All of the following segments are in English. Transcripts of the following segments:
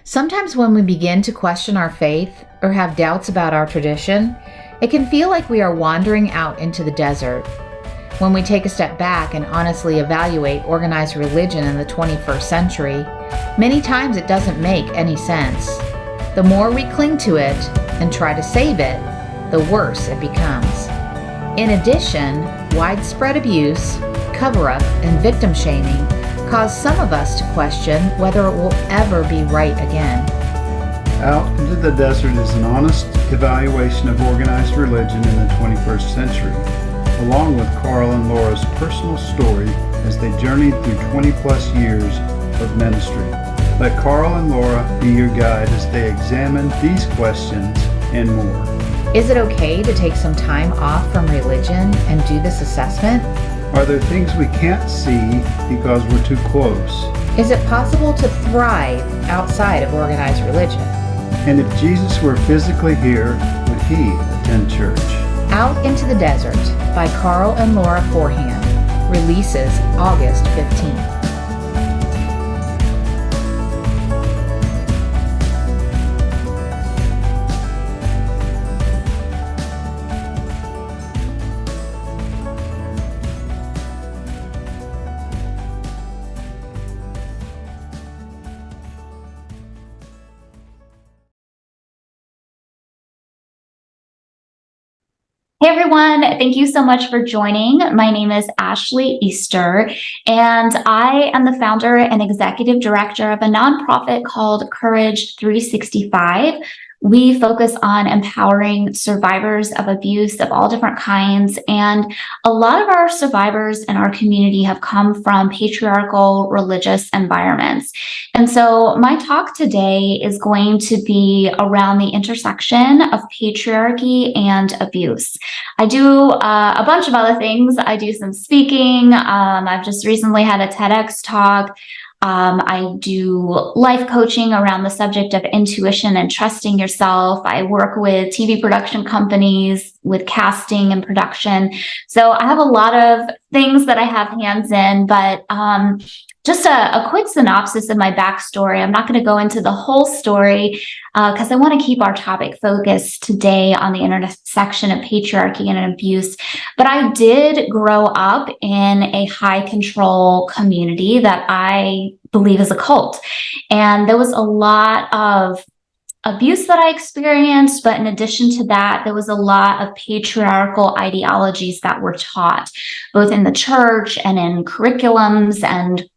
Sometimes when we begin to question our faith or have doubts about our tradition, it can feel like we are wandering out into the desert. When we take a step back and honestly evaluate organized religion in the 21st century, many times it doesn't make any sense. The more we cling to it and try to save it, the worse it becomes. In addition, widespread abuse, cover-up, and victim shaming cause some of us to question whether it will ever be right again. Out into the Desert is an honest evaluation of organized religion in the 21st century, along with Karl and Laura's personal story as they journeyed through 20 plus years of ministry. Let Karl and Laura be your guide as they examine these questions and more. Is it okay to take some time off from religion and do this assessment? Are there things we can't see because we're too close? Is it possible to thrive outside of organized religion? And if Jesus were physically here, would he attend church? Out into the Desert by Karl and Laura Forehand releases August 15th. Hey everyone, thank you so much for joining. My name is Ashley Easter, and I am the founder and executive director of a nonprofit called Courage 365. We focus on empowering survivors of abuse of all different kinds, and a lot of our survivors in our community have come from patriarchal religious environments. And so my talk today is going to be around the intersection of patriarchy and abuse. I do a bunch of other things. I do some speaking. I've just recently had a TEDx talk. I do life coaching around the subject of intuition and trusting yourself. I work with TV production companies with casting and production. So I have a lot of things that I have hands in, but just a quick synopsis of my backstory. I'm not going to go into the whole story because I want to keep our topic focused today on the intersection of patriarchy and abuse. But I did grow up in a high control community that I believe is a cult. And there was a lot of abuse that I experienced, but in addition to that, there was a lot of patriarchal ideologies that were taught, both in the church and in curriculums and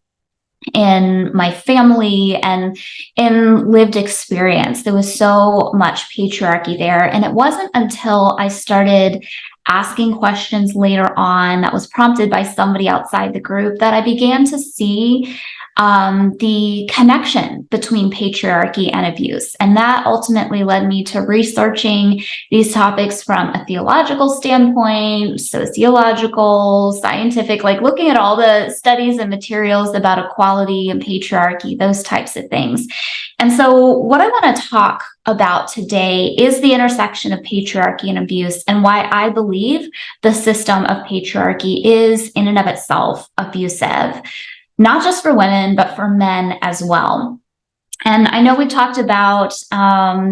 in my family and in lived experience. There was so much patriarchy there. And it wasn't until I started asking questions later on that was prompted by somebody outside the group that I began to see the connection between patriarchy and abuse. And that ultimately led me to researching these topics from a theological standpoint, sociological, scientific, like looking at all the studies and materials about equality and patriarchy, those types of things. And so what I want to talk about today is the intersection of patriarchy and abuse and why I believe the system of patriarchy is in and of itself abusive. Not just for women, but for men as well. And I know we talked about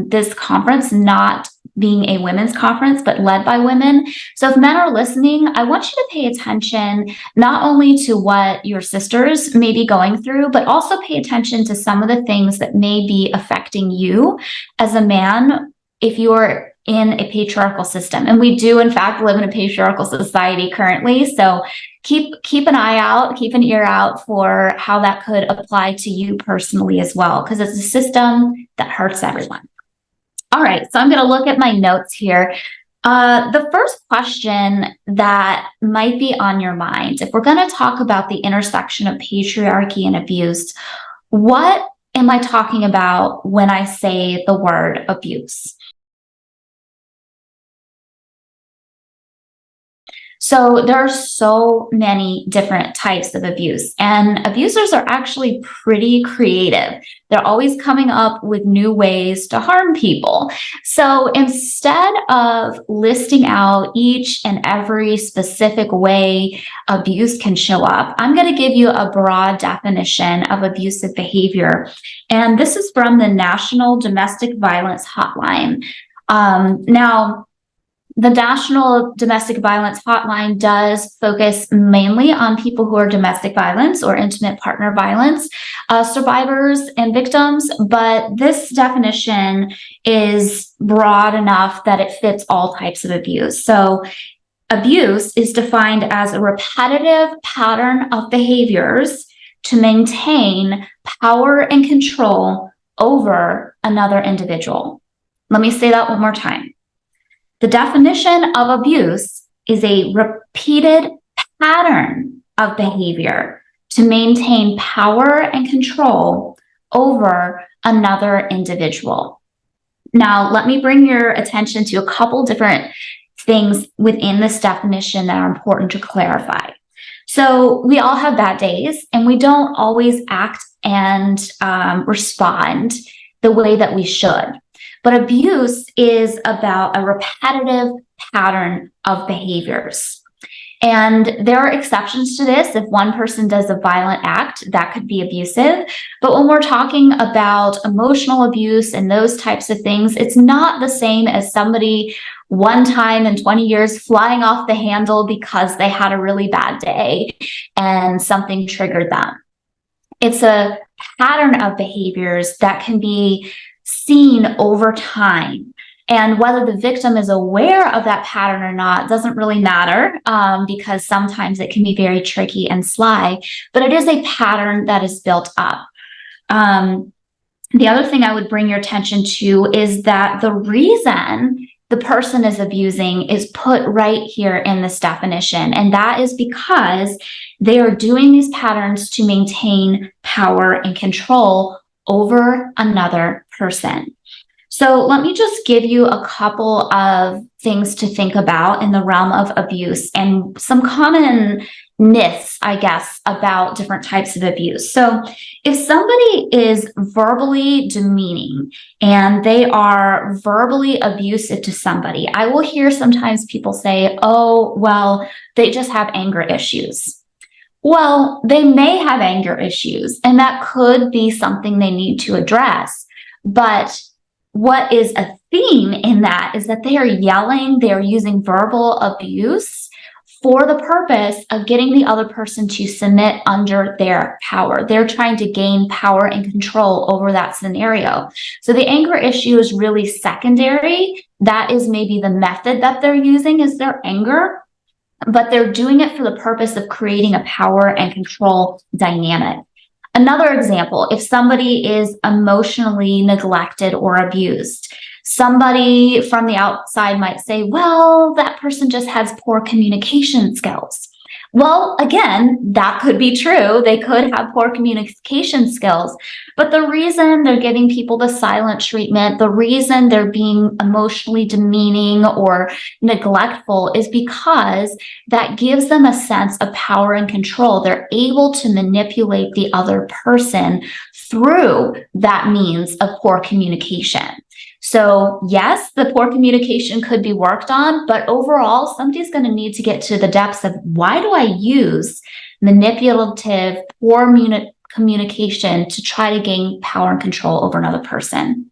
this conference not being a women's conference, but led by women. So if men are listening, I want you to pay attention not only to what your sisters may be going through, but also pay attention to some of the things that may be affecting you as a man if you're in a patriarchal system. And we do, in fact, live in a patriarchal society currently. So keep an eye out, keep an ear out for how that could apply to you personally as well, because it's a system that hurts everyone. All right, so I'm going to look at my notes here. The first question that might be on your mind, if we're going to talk about the intersection of patriarchy and abuse, what am I talking about when I say the word abuse? So there are so many different types of abuse, and abusers are actually pretty creative. They're always coming up with new ways to harm people. So instead of listing out each and every specific way abuse can show up, I'm going to give you a broad definition of abusive behavior. And this is from the National Domestic Violence Hotline. Now, the National Domestic Violence Hotline does focus mainly on people who are domestic violence or intimate partner violence survivors and victims, but this definition is broad enough that it fits all types of abuse. So abuse is defined as a repetitive pattern of behaviors to maintain power and control over another individual. Let me say that one more time. The definition of abuse is a repeated pattern of behavior to maintain power and control over another individual. Now, let me bring your attention to a couple different things within this definition that are important to clarify. So we all have bad days, and we don't always act and respond the way that we should. But abuse is about a repetitive pattern of behaviors. And there are exceptions to this. If one person does a violent act, that could be abusive. But when we're talking about emotional abuse and those types of things, it's not the same as somebody one time in 20 years flying off the handle because they had a really bad day and something triggered them. It's a pattern of behaviors that can be seen over time. And whether the victim is aware of that pattern or not doesn't really matter because sometimes it can be very tricky and sly, but it is a pattern that is built up. The other thing I would bring your attention to is that the reason the person is abusing is put right here in this definition. And that is because they are doing these patterns to maintain power and control over another person. So let me just give you a couple of things to think about in the realm of abuse and some common myths, I guess, about different types of abuse. So if somebody is verbally demeaning and they are verbally abusive to somebody, I will hear sometimes people say, oh, well, they just have anger issues. Well, they may have anger issues, and that could be something they need to address. But what is a theme in that is that they are yelling, they are using verbal abuse for the purpose of getting the other person to submit under their power. They're trying to gain power and control over that scenario. So the anger issue is really secondary. That is maybe the method that they're using is their anger, but they're doing it for the purpose of creating a power and control dynamic. Another example, if somebody is emotionally neglected or abused, somebody from the outside might say, well, that person just has poor communication skills. Well, again, that could be true. They could have poor communication skills. But the reason they're giving people the silent treatment, the reason they're being emotionally demeaning or neglectful is because that gives them a sense of power and control. They're able to manipulate the other person through that means of poor communication. So yes, the poor communication could be worked on, but overall, somebody's going to need to get to the depths of why do I use manipulative, poor communication to try to gain power and control over another person.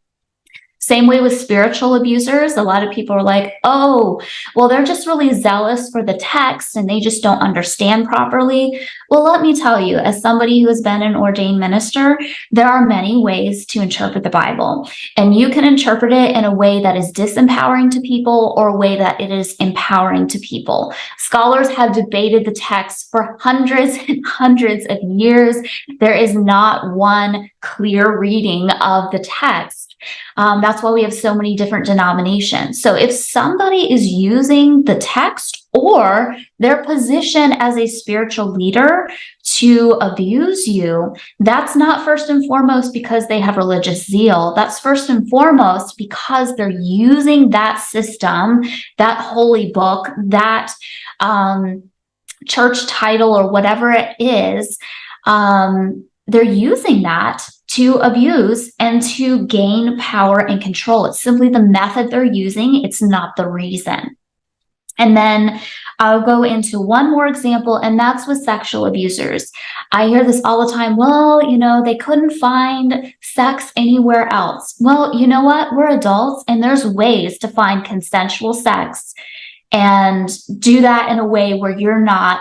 Same way with spiritual abusers. A lot of people are like, oh, well, they're just really zealous for the text and they just don't understand properly. Well, let me tell you, as somebody who has been an ordained minister, there are many ways to interpret the Bible. And you can interpret it in a way that is disempowering to people or a way that it is empowering to people. Scholars have debated the text for hundreds and hundreds of years. There is not one clear reading of the text. That's why we have so many different denominations. So if somebody is using the text or their position as a spiritual leader to abuse you, that's not first and foremost because they have religious zeal. That's first and foremost because they're using that system, that holy book, that church title or whatever it is. They're using that to abuse and to gain power and control. It's simply the method they're using. It's not the reason. And then I'll go into one more example, and that's with sexual abusers. I hear this all the time. Well, they couldn't find sex anywhere else. Well, you know what? We're adults, and there's ways to find consensual sex and do that in a way where you're not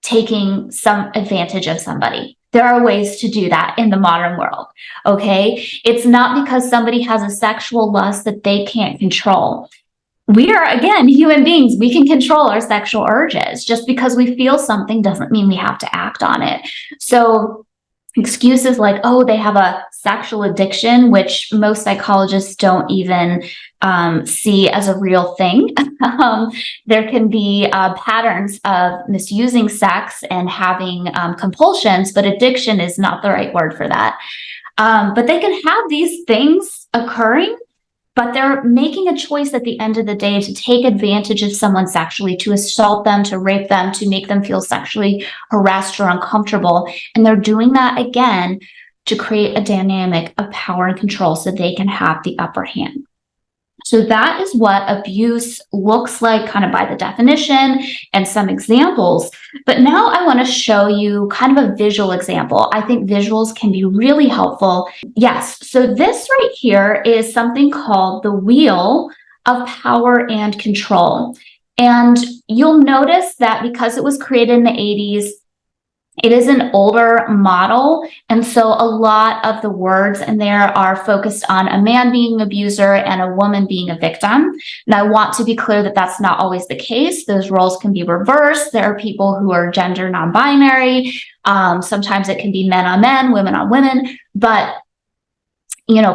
taking some advantage of somebody. There are ways to do that in the modern world, okay? It's not because somebody has a sexual lust that they can't control. We are, again, human beings. We can control our sexual urges. Just because we feel something doesn't mean we have to act on it. So excuses like, oh, they have a sexual addiction, which most psychologists don't even see as a real thing. There can be patterns of misusing sex and having compulsions, but addiction is not the right word for that. But they can have these things occurring, but they're making a choice at the end of the day to take advantage of someone sexually, to assault them, to rape them, to make them feel sexually harassed or uncomfortable. And they're doing that again to create a dynamic of power and control so they can have the upper hand. So that is what abuse looks like, kind of by the definition and some examples. But now I want to show you kind of a visual example. I think visuals can be really helpful. Yes, so this right here is something called the wheel of power and control. And you'll notice that because it was created in the 80s, it is an older model, and so a lot of the words in there are focused on a man being an abuser and a woman being a victim. And I want to be clear that that's not always the case. Those roles can be reversed. There are people who are gender non-binary. Sometimes it can be men on men, women on women. But,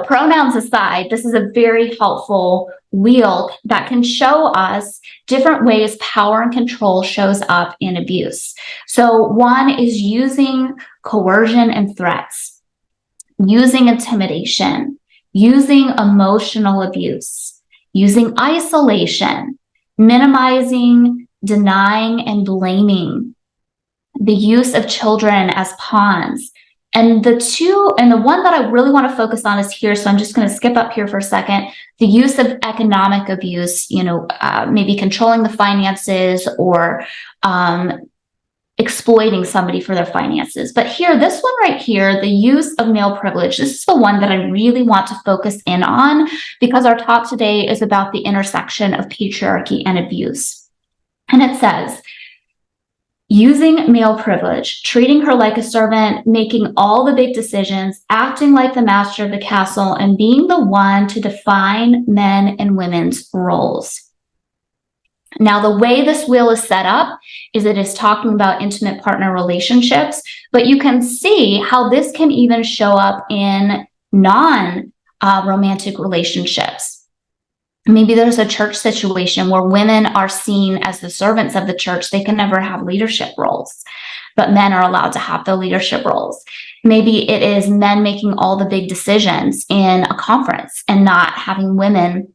pronouns aside, this is a very helpful wheel that can show us different ways power and control shows up in abuse. So one is using coercion and threats, using intimidation, using emotional abuse, using isolation, minimizing, denying, and blaming, the use of children as pawns. And the one that I really want to focus on is here. So I'm just going to skip up here for a second. The use of economic abuse, maybe controlling the finances or exploiting somebody for their finances. But here, this one right here, the use of male privilege, this is the one that I really want to focus in on because our talk today is about the intersection of patriarchy and abuse. And it says, using male privilege, treating her like a servant, making all the big decisions, acting like the master of the castle, and being the one to define men and women's roles. Now, the way this wheel is set up is it is talking about intimate partner relationships, but you can see how this can even show up in non-romantic relationships. Maybe there's a church situation where women are seen as the servants of the church. They can never have leadership roles, but men are allowed to have the leadership roles. Maybe it is men making all the big decisions in a conference and not having women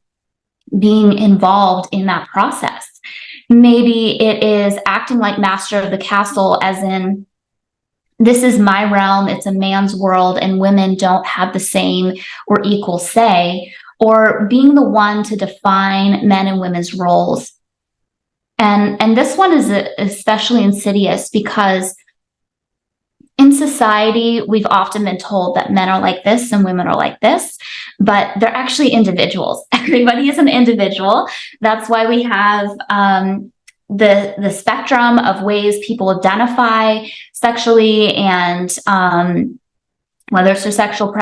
being involved in that process. Maybe it is acting like master of the castle, as in, this is my realm, it's a man's world, and women don't have the same or equal say, or being the one to define men and women's roles. And this one is especially insidious because in society, we've often been told that men are like this and women are like this, but they're actually individuals. Everybody is an individual. That's why we have the spectrum of ways people identify sexually and whether it's their sexual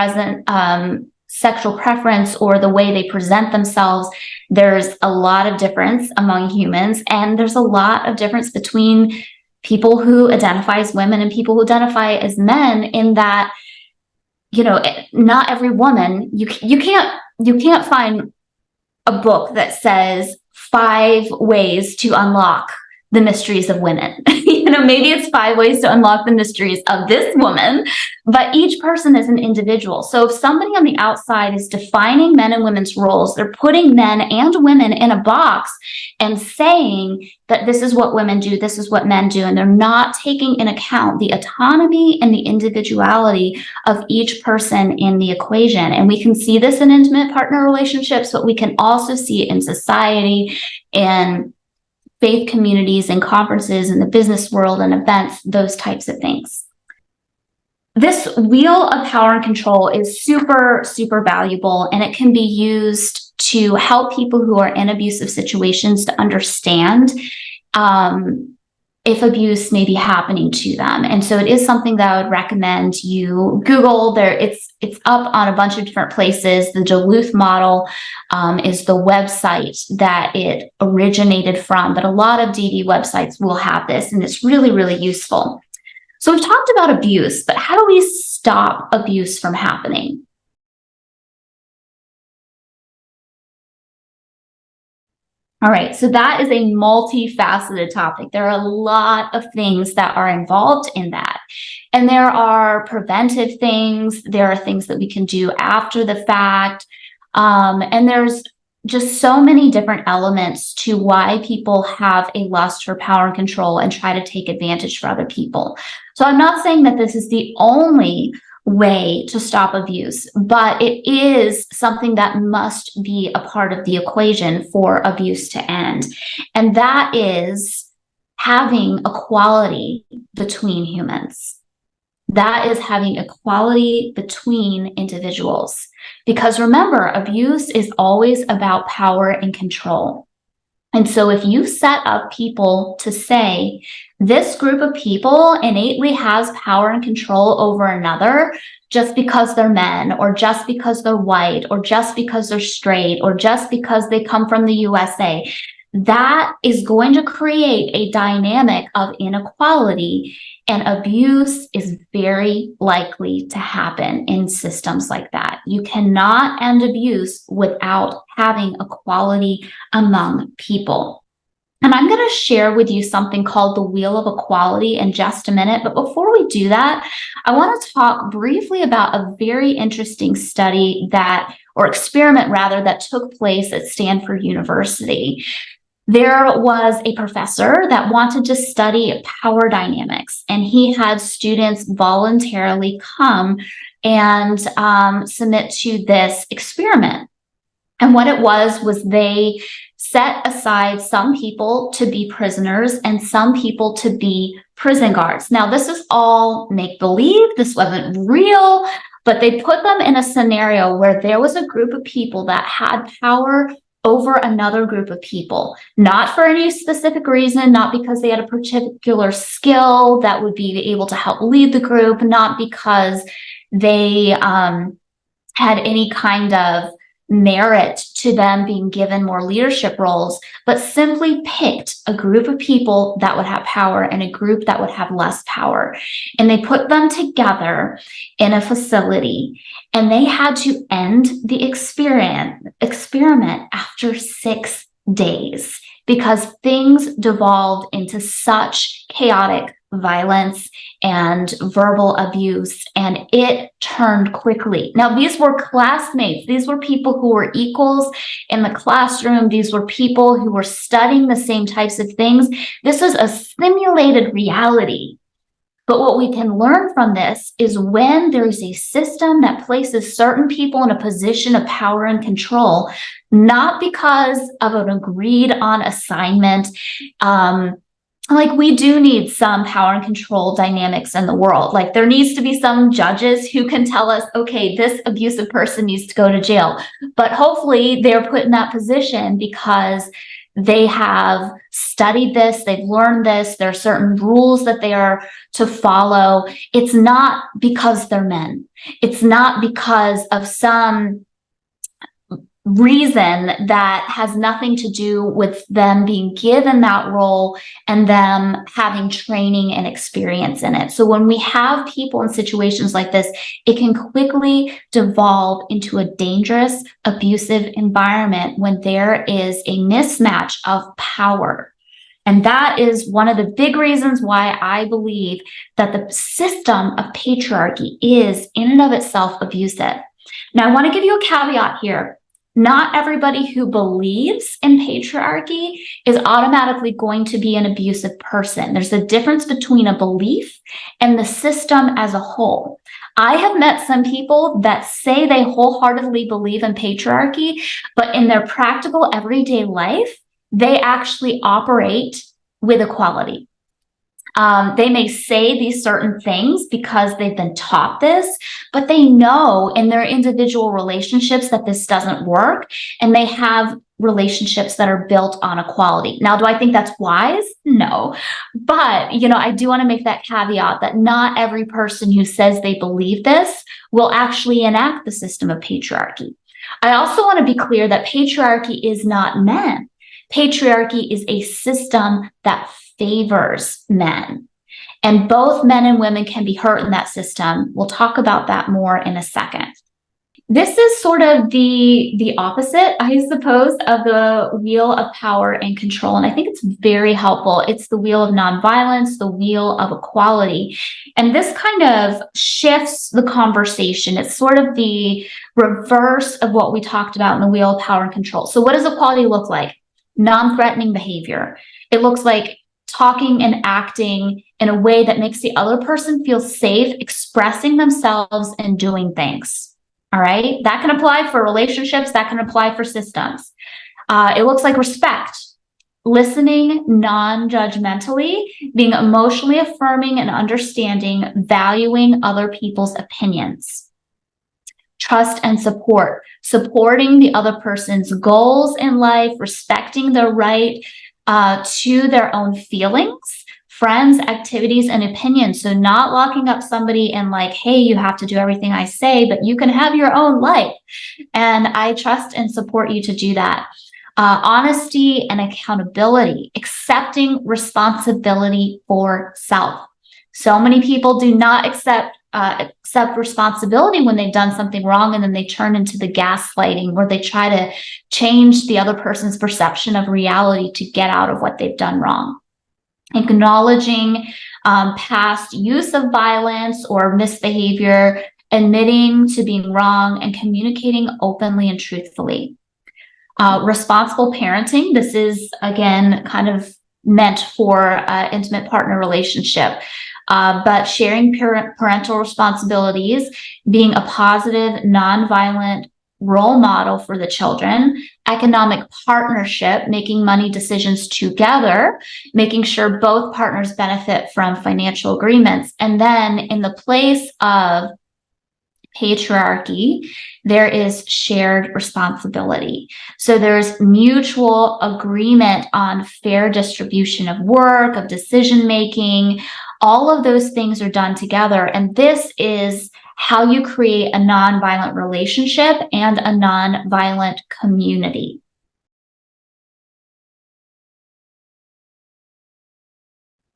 preference or the way they present themselves. There's a lot of difference among humans, and there's a lot of difference between people who identify as women and people who identify as men, in that not every woman, you can't find a book that says 5 ways to unlock the mysteries of women. Maybe it's 5 ways to unlock the mysteries of this woman, but each person is an individual. So if somebody on the outside is defining men and women's roles, they're putting men and women in a box and saying that this is what women do, this is what men do, and they're not taking into account the autonomy and the individuality of each person in the equation. And we can see this in intimate partner relationships, but we can also see it in society and faith communities and conferences in the business world and events, those types of things. This wheel of power and control is super, super valuable, and it can be used to help people who are in abusive situations to understand if abuse may be happening to them. And so it is something that I would recommend you Google. It's up on a bunch of different places. The Duluth model is the website that it originated from, but a lot of DD websites will have this, and it's really, really useful. So we've talked about abuse, but how do we stop abuse from happening? All right, so that is a multifaceted topic. There are a lot of things that are involved in that. And there are preventive things. There are things that we can do after the fact. And there's just so many different elements to why people have a lust for power and control and try to take advantage for other people. So I'm not saying that this is the only way to stop abuse, but it is something that must be a part of the equation for abuse to end. And that is having equality between humans. That is having equality between individuals. Because remember, abuse is always about power and control. And so if you set up people to say, this group of people innately has power and control over another just because they're men, or just because they're white, or just because they're straight, or just because they come from the USA, that is going to create a dynamic of inequality, and abuse is very likely to happen in systems like that. You cannot end abuse without having equality among people. And I'm going to share with you something called the Wheel of Equality in just a minute. But before we do that, I want to talk briefly about a very interesting study or experiment rather, that took place at Stanford University. There was a professor that wanted to study power dynamics, and he had students voluntarily come and submit to this experiment. And what it was they set aside some people to be prisoners and some people to be prison guards. Now, this is all make-believe. This wasn't real, but they put them in a scenario where there was a group of people that had power over another group of people, not for any specific reason, not because they had a particular skill that would be able to help lead the group, not because they had any kind of merit to them being given more leadership roles, but simply picked a group of people that would have power and a group that would have less power. And they put them together in a facility, and they had to end the experiment after 6 days because things devolved into such chaotic violence and verbal abuse, and it turned quickly. Now, these were classmates. These were people who were equals in the classroom. These were people who were studying the same types of things. This is a simulated reality. But what we can learn from this is when there's a system that places certain people in a position of power and control, not because of an agreed on assignment, we do need some power and control dynamics in the world. Like, there needs to be some judges who can tell us, okay, this abusive person needs to go to jail. But hopefully they're put in that position because they have studied this, they've learned this, there are certain rules that they are to follow. It's not because they're men. It's not because of some reason that has nothing to do with them being given that role and them having training and experience in it. So when we have people in situations like this, it can quickly devolve into a dangerous, abusive environment when there is a mismatch of power. And that is one of the big reasons why I believe that the system of patriarchy is in and of itself abusive. Now, I want to give you a caveat here. Not everybody who believes in patriarchy is automatically going to be an abusive person. There's a difference between a belief and the system as a whole. I have met some people that say they wholeheartedly believe in patriarchy, but in their practical everyday life, they actually operate with equality. They may say these certain things because they've been taught this, but they know in their individual relationships that this doesn't work, and they have relationships that are built on equality. Now, do I think that's wise? No. But, I do want to make that caveat that not every person who says they believe this will actually enact the system of patriarchy. I also want to be clear that patriarchy is not men. Patriarchy is a system that favors men. And both men and women can be hurt in that system. We'll talk about that more in a second. This is sort of the opposite, I suppose, of the wheel of power and control. And I think it's very helpful. It's the wheel of nonviolence, the wheel of equality. And this kind of shifts the conversation. It's sort of the reverse of what we talked about in the wheel of power and control. So what does equality look like? Non-threatening behavior. It looks like talking and acting in a way that makes the other person feel safe, expressing themselves and doing things. All right. That can apply for relationships. That can apply for systems. It looks like respect, listening non-judgmentally, being emotionally affirming and understanding, valuing other people's opinions. Trust and support, supporting the other person's goals in life, respecting their right to their own feelings, friends, activities, and opinions. So not locking up somebody and like, hey, you have to do everything I say, but you can have your own life. And I trust and support you to do that. Honesty and accountability, accepting responsibility for self. So many people do not accept responsibility when they've done something wrong, and then they turn into the gaslighting where they try to change the other person's perception of reality to get out of what they've done wrong. Acknowledging past use of violence or misbehavior, admitting to being wrong, and communicating openly and truthfully. Responsible parenting. This is, again, kind of meant for intimate partner relationship. But sharing parental responsibilities, being a positive, nonviolent role model for the children, economic partnership, making money decisions together, making sure both partners benefit from financial agreements. And then in the place of patriarchy, there is shared responsibility. So there's mutual agreement on fair distribution of work, of decision making. All of those things are done together. And this is how you create a nonviolent relationship and a nonviolent community.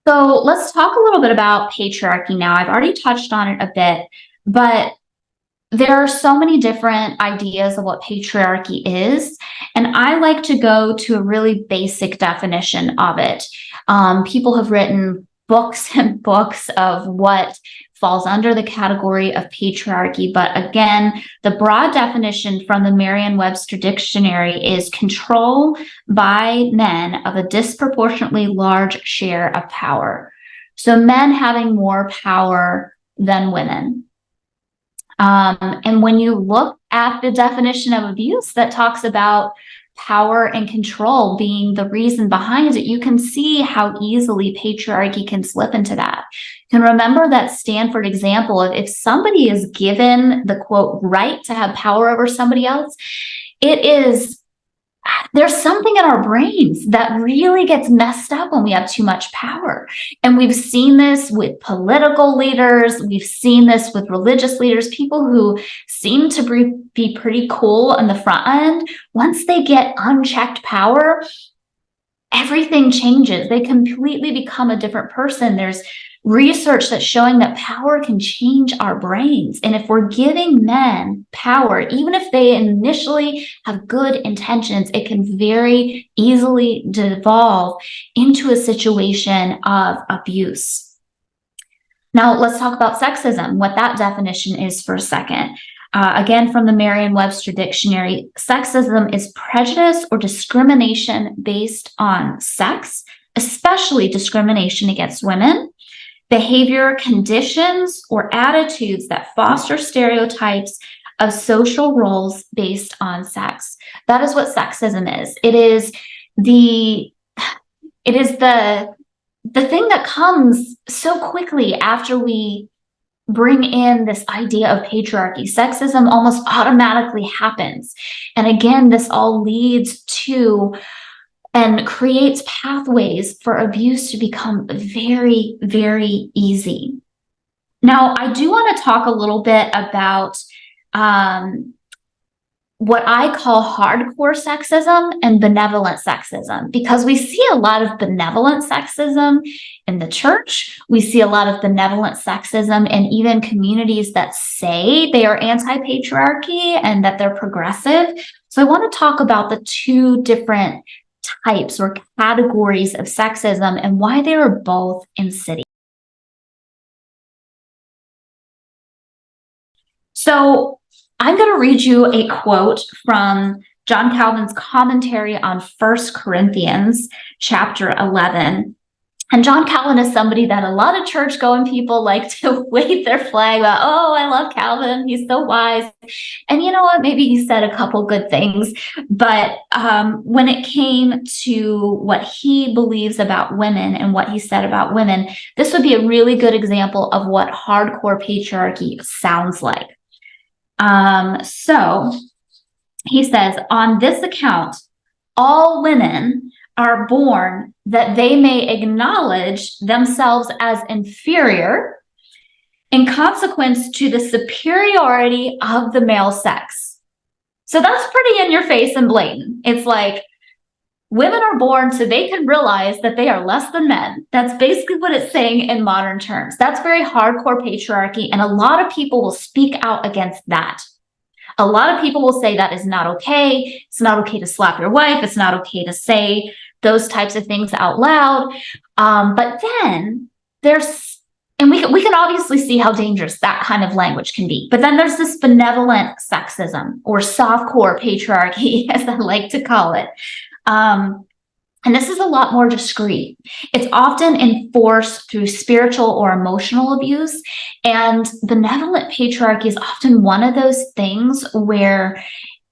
So let's talk a little bit about patriarchy now. I've already touched on it a bit, but there are so many different ideas of what patriarchy is, and I like to go to a really basic definition of it. People have written books and books of what falls under the category of patriarchy, but again, the broad definition from the Merriam-Webster dictionary is control by men of a disproportionately large share of power. So men having more power than women. And when you look at the definition of abuse that talks about power and control being the reason behind it, you can see how easily patriarchy can slip into that. You can remember that Stanford example of if somebody is given the quote right to have power over somebody else, it is there's something in our brains that really gets messed up when we have too much power. And we've seen this with political leaders. We've seen this with religious leaders, people who seem to be pretty cool in the front end. Once they get unchecked power, everything changes. They completely become a different person. There's research that's showing that power can change our brains. And if we're giving men power, even if they initially have good intentions, it can very easily devolve into a situation of abuse. Now, let's talk about sexism, what that definition is for a second. Again, from the Merriam-Webster Dictionary, sexism is prejudice or discrimination based on sex, especially discrimination against women, behavior, conditions, or attitudes that foster stereotypes of social roles based on sex. That is what sexism is. It is the thing that comes so quickly after we bring in this idea of patriarchy. Sexism almost automatically happens. And again, this all leads to and creates pathways for abuse to become very, very easy. Now, I do want to talk a little bit about what I call hardcore sexism and benevolent sexism, because we see a lot of benevolent sexism in the church. We see a lot of benevolent sexism in even communities that say they are anti-patriarchy and that they're progressive. So I want to talk about the two different types or categories of sexism and why they are both insidious. So I'm going to read you a quote from John Calvin's commentary on 1 Corinthians chapter 11. And John Calvin is somebody that a lot of church-going people like to wave their flag about, oh, I love Calvin, he's so wise. And you know what, maybe he said a couple good things, but when it came to what he believes about women and what he said about women, this would be a really good example of what hardcore patriarchy sounds like. So he says, on this account, all women are born that they may acknowledge themselves as inferior in consequence to the superiority of the male sex. So that's pretty in your face and blatant. It's like women are born so they can realize that they are less than men. That's basically what it's saying in modern terms. That's very hardcore patriarchy, and a lot of people will speak out against that. A lot of people will say that is not okay. It's not okay to slap your wife. It's not okay to say those types of things out loud. But then there's, and we can obviously see how dangerous that kind of language can be. But then there's this benevolent sexism or softcore patriarchy, as I like to call it. And this is a lot more discreet. It's often enforced through spiritual or emotional abuse. And benevolent patriarchy is often one of those things where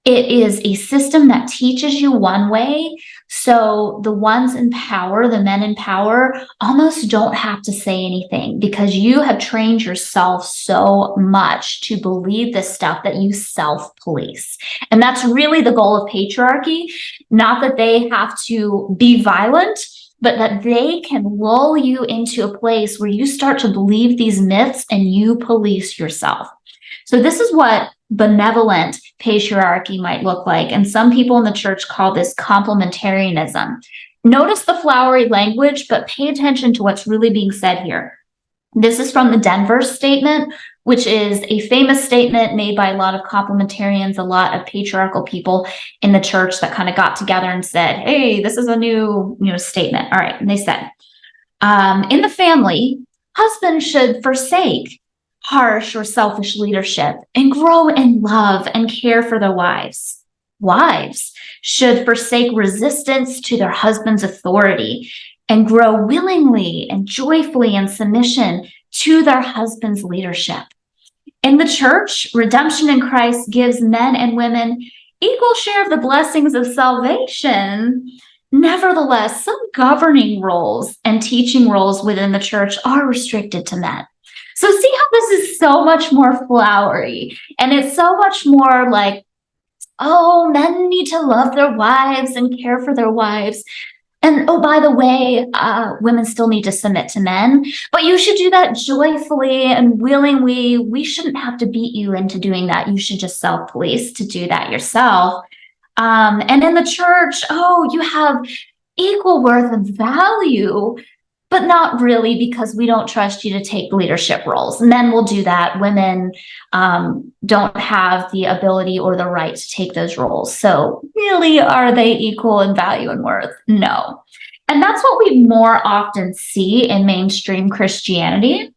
it is a system that teaches you one way. So the ones in power, the men in power, almost don't have to say anything because you have trained yourself so much to believe this stuff that you self-police. And that's really the goal of patriarchy, not that they have to be violent, but that they can lull you into a place where you start to believe these myths and you police yourself. So this is what benevolent patriarchy might look like. And some people in the church call this complementarianism. Notice the flowery language, but pay attention to what's really being said here. This is from the Denver Statement, which is a famous statement made by a lot of complementarians, a lot of patriarchal people in the church that kind of got together and said, hey, this is a new statement. All right. And they said, in the family, husbands should forsake harsh or selfish leadership and grow in love and care for their wives. Wives should forsake resistance to their husband's authority and grow willingly and joyfully in submission to their husband's leadership. In the church, redemption in Christ gives men and women equal share of the blessings of salvation. Nevertheless, some governing roles and teaching roles within the church are restricted to men. So see how this is so much more flowery, and it's so much more like oh, men need to love their wives and care for their wives. And oh, by the way, women still need to submit to men, but you should do that joyfully and willingly. We shouldn't have to beat you into doing that. You should just self-police to do that yourself. And in the church, oh, you have equal worth and value, but not really, because we don't trust you to take leadership roles. Men will do that. Women don't have the ability or the right to take those roles. So really, are they equal in value and worth? No. And that's what we more often see in mainstream Christianity.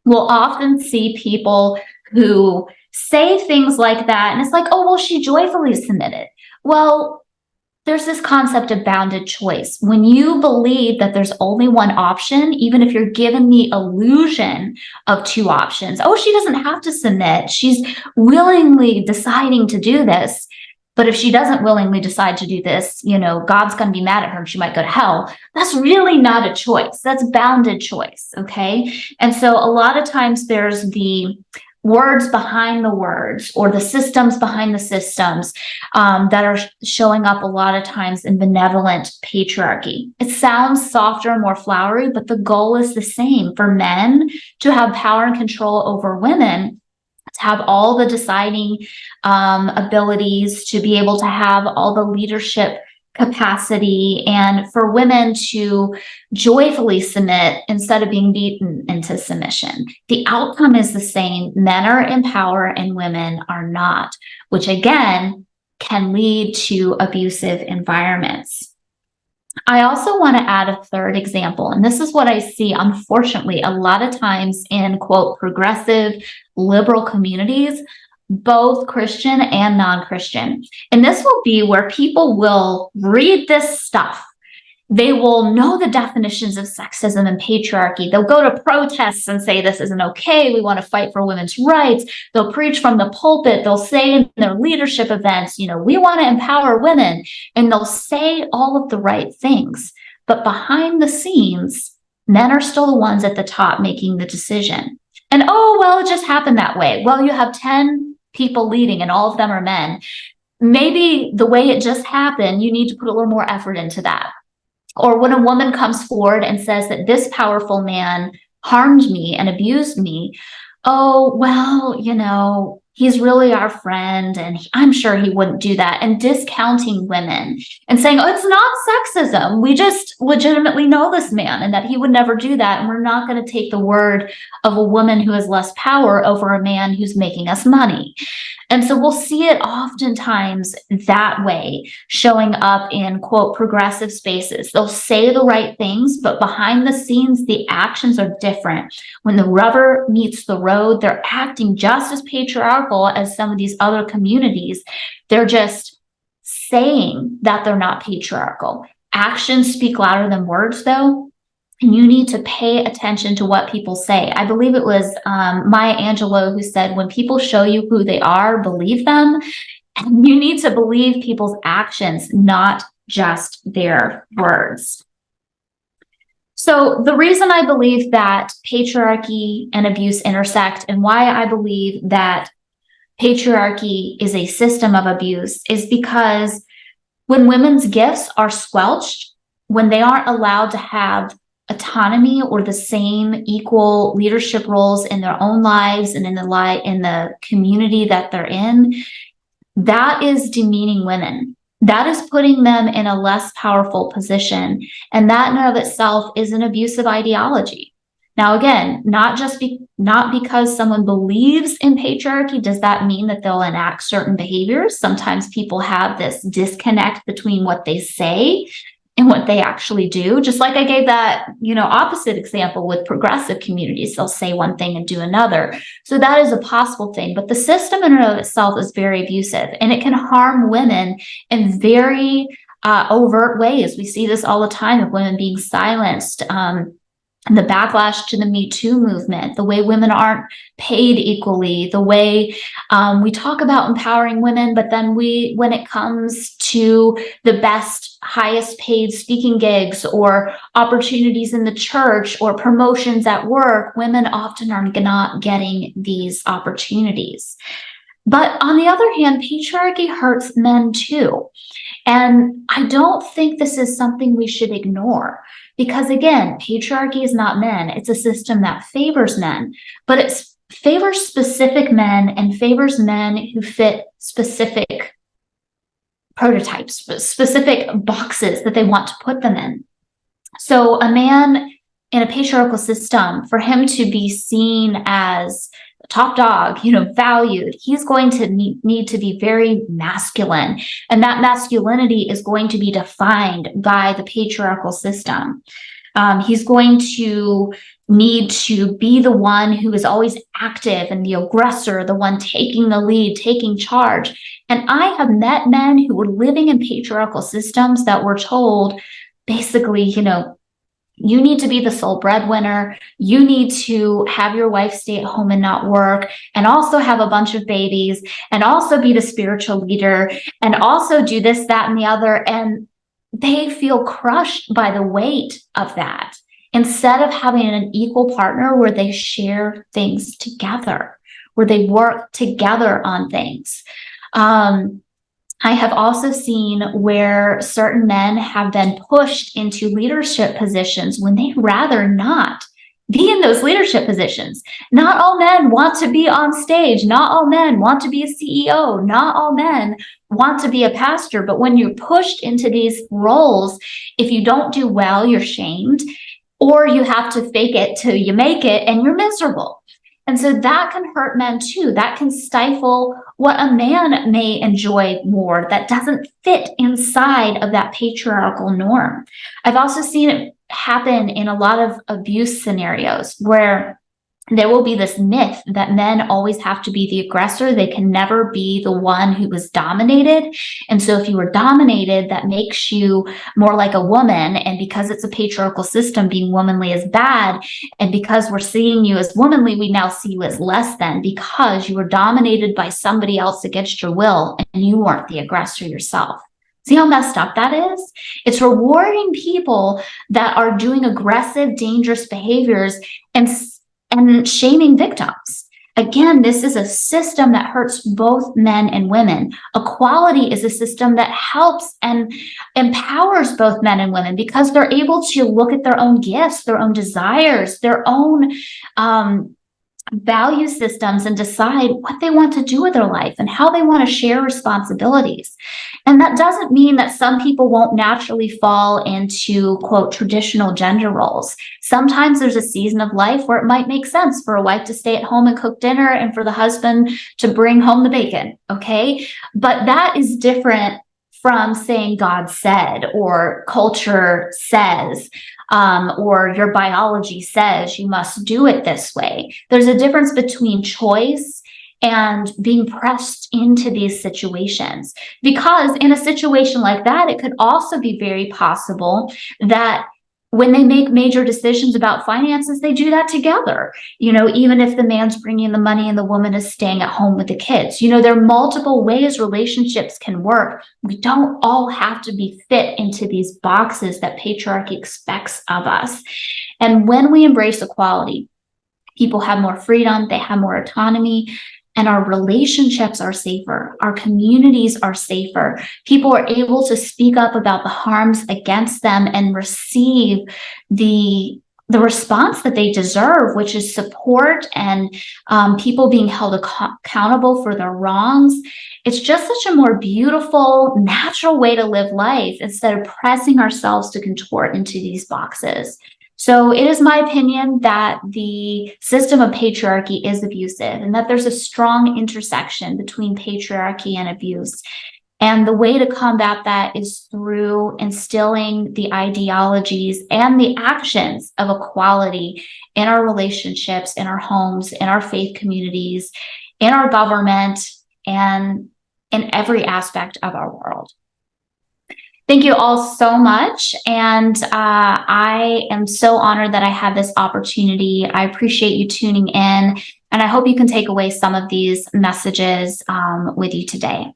We'll often see people who say things like that, and it's like, oh, well, she joyfully submitted. Well, there's this concept of bounded choice. When you believe that there's only one option, even if you're given the illusion of two options, oh, she doesn't have to submit. She's willingly deciding to do this. But if she doesn't willingly decide to do this, God's going to be mad at her and she might go to hell. That's really not a choice. That's bounded choice. Okay. And so a lot of times there's the words behind the words, or the systems behind the systems that are showing up a lot of times in benevolent patriarchy. It sounds softer and more flowery, but the goal is the same: for men to have power and control over women, to have all the deciding abilities, to be able to have all the leadership capacity, and for women to joyfully submit instead of being beaten into submission. The outcome is the same. Men are in power and women are not, which again can lead to abusive environments. I also want to add a third example, and this is what I see, unfortunately, a lot of times in, quote, progressive liberal communities, both Christian and non-Christian. And this will be where people will read this stuff. They will know the definitions of sexism and patriarchy. They'll go to protests and say, this isn't okay. We want to fight for women's rights. They'll preach from the pulpit. They'll say in their leadership events, we want to empower women. And they'll say all of the right things. But behind the scenes, men are still the ones at the top making the decision. And, oh, well, it just happened that way. Well, you have 10 people leading and all of them are men. Maybe the way it just happened, you need to put a little more effort into that. Or when a woman comes forward and says that this powerful man harmed me and abused me, oh, well, he's really our friend and I'm sure he wouldn't do that, and discounting women and saying, oh, it's not sexism. We just legitimately know this man and that he would never do that. And we're not going to take the word of a woman who has less power over a man who's making us money. And so we'll see it oftentimes that way, showing up in, quote, progressive spaces. They'll say the right things, but behind the scenes, the actions are different. When the rubber meets the road, they're acting just as patriarchal as some of these other communities. They're just saying that they're not patriarchal. Actions speak louder than words, though. And you need to pay attention to what people say. I believe it was Maya Angelou who said, when people show you who they are, believe them. And you need to believe people's actions, not just their words. So the reason I believe that patriarchy and abuse intersect, and why I believe that patriarchy is a system of abuse, is because when women's gifts are squelched, when they aren't allowed to have autonomy or the same equal leadership roles in their own lives and in the community that they're in, that is demeaning women. That is putting them in a less powerful position. And that in and of itself is an abusive ideology. Now, again, not because someone believes in patriarchy does that mean that they'll enact certain behaviors. Sometimes people have this disconnect between what they say and what they actually do. Just like I gave that, opposite example with progressive communities. They'll say one thing and do another. So that is a possible thing. But the system in and of itself is very abusive, and it can harm women in very overt ways. We see this all the time of women being silenced. And the backlash to the Me Too movement, the way women aren't paid equally, the way we talk about empowering women, but then when it comes to the best, highest paid speaking gigs or opportunities in the church or promotions at work, women often are not getting these opportunities. But on the other hand, patriarchy hurts men too. And I don't think this is something we should ignore because, again, patriarchy is not men. It's a system that favors men, but it favors specific men and favors men who fit specific prototypes, specific boxes that they want to put them in. So a man in a patriarchal system, for him to be seen as the top dog, valued, he's going to need to be very masculine. And that masculinity is going to be defined by the patriarchal system. He's going to need to be the one who is always active and the aggressor, the one taking the lead, taking charge. And I have met men who were living in patriarchal systems that were told, basically, you need to be the sole breadwinner. You need to have your wife stay at home and not work, and also have a bunch of babies, and also be the spiritual leader, and also do this, that, and the other. And they feel crushed by the weight of that, instead of having an equal partner where they share things together, where they work together on things. I have also seen where certain men have been pushed into leadership positions when they'd rather not be in those leadership positions. Not all men want to be on stage. Not all men want to be a CEO. Not all men want to be a pastor. But when you're pushed into these roles, if you don't do well, you're shamed, or you have to fake it till you make it and you're miserable. And so that can hurt men too. That can stifle what a man may enjoy more that doesn't fit inside of that patriarchal norm. I've also seen it happen in a lot of abuse scenarios where there will be this myth that men always have to be the aggressor. They can never be the one who was dominated. And so if you were dominated, that makes you more like a woman. And because it's a patriarchal system, being womanly is bad. And because we're seeing you as womanly, we now see you as less than, because you were dominated by somebody else against your will and you weren't the aggressor yourself. See how messed up that is? It's rewarding people that are doing aggressive, dangerous behaviors and shaming victims. Again, this is a system that hurts both men and women. Equality is a system that helps and empowers both men and women because they're able to look at their own gifts, their own desires, their own value systems and decide what they want to do with their life and how they want to share responsibilities. And that doesn't mean that some people won't naturally fall into, quote, traditional gender roles. Sometimes there's a season of life where it might make sense for a wife to stay at home and cook dinner and for the husband to bring home the bacon, okay? But that is different from saying God said or culture says, or your biology says you must do it this way. There's a difference between choice and being pressed into these situations. Because in a situation like that, it could also be very possible that when they make major decisions about finances, they do that together. Even if the man's bringing the money and the woman is staying at home with the kids. There are multiple ways relationships can work. We don't all have to be fit into these boxes that patriarchy expects of us. And when we embrace equality, people have more freedom, they have more autonomy, and our relationships are safer. Our communities are safer. People are able to speak up about the harms against them and receive the response that they deserve, which is support and people being held accountable for their wrongs. It's just such a more beautiful, natural way to live life instead of pressing ourselves to contort into these boxes. So it is my opinion that the system of patriarchy is abusive and that there's a strong intersection between patriarchy and abuse. And the way to combat that is through instilling the ideologies and the actions of equality in our relationships, in our homes, in our faith communities, in our government, and in every aspect of our world. Thank you all so much. And I am so honored that I had this opportunity. I appreciate you tuning in, and I hope you can take away some of these messages with you today.